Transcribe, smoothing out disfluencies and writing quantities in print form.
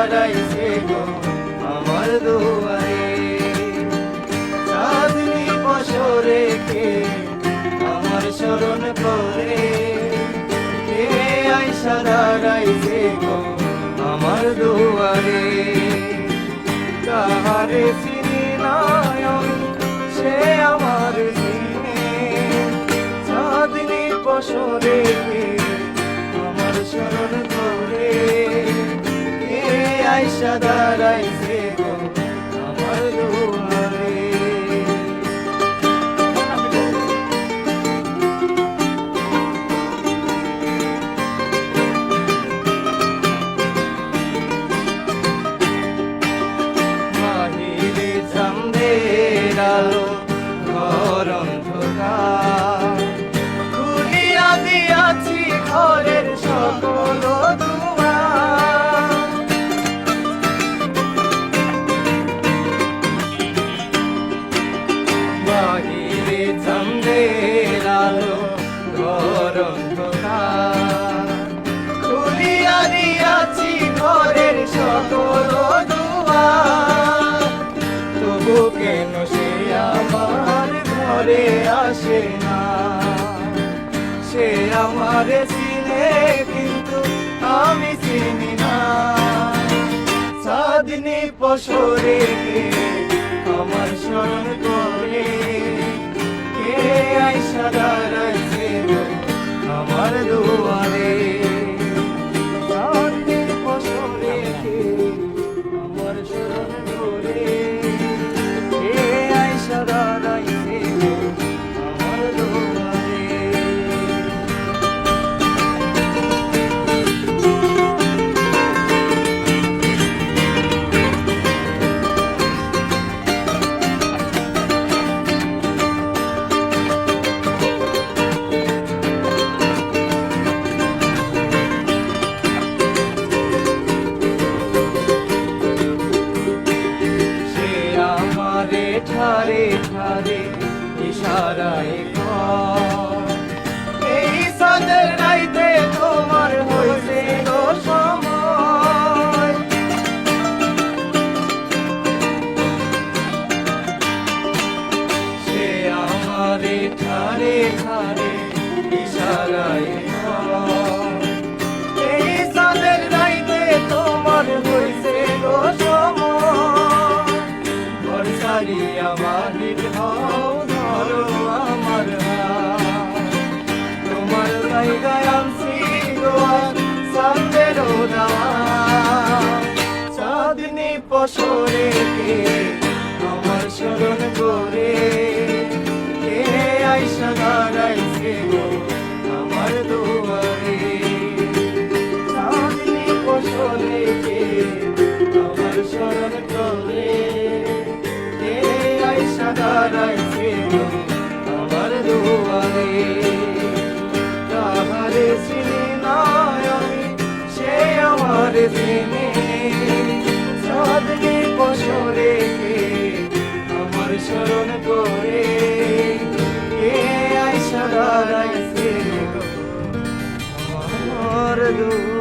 দাঁড়াইছে গো আমার দুয়ারে। চাঁদনি বছরে কে আমার স্মরণ করে, কে আইসা দাঁড়াইছে গো আমার দুয়ারে। কাহারে চিনি না আমি, সে আমার চিনে। চাঁদনি বছরে কে আমার স্মরণ করে, কে আইসা দাঁড়াইছে গো আমার দুয়ারে। বাহিরে চাঁদের আলো ঘর অন্ধকার, খুলিয়া দিয়াছি ঘরের সকল দুয়ার। বাহিরে চাঁদের আলো ঘর অন্ধকার, খুলিয়া দিয়াছি ঘরের সকল দুয়ার। তবু কেন সে আমার ঘরে আসে না, সে আমারে চিনে কিন্তু আমি চিনি না। চাঁদনি বছরে কে আমার স্মরণ করে, কে আইসা দাঁড়াইছে গো আমার দুয়ারে। চাঁদনি বছরে কে আমার স্মরণ করে, কে আইসা দাঁড়াইছে গো আমার দুয়ারে। ঠারে ঠারে ইশারায় কর, এই সাদের রাইতে তোমার হইছে গো সময়। সে আমারে ঠারে ঠারে ইশারায় কর, এই সাদের রাইতে তোমার হইছে গো সময়। সারিয়া বাহির হও ধরো আমার হাত, তোমার জায়গায় আনছি দোয়ার চাঁদেরও দাওয়াত। চাঁদনি বছরে কে আমার স্মরণ করে, কে আইসা দাঁড়াইছে গো আমার দুয়ারে। চাঁদনি বছরে কে আমার স্মরণ করে, দাঁড়াইছে গো আমার দুয়ারে। কাহারে চিনি না আমি, সে আমার চিনে। চাঁদনি বছরে কে আমার স্মরণ করে, কে আইসা দাঁড়াইছে গো আমার দুয়ারে।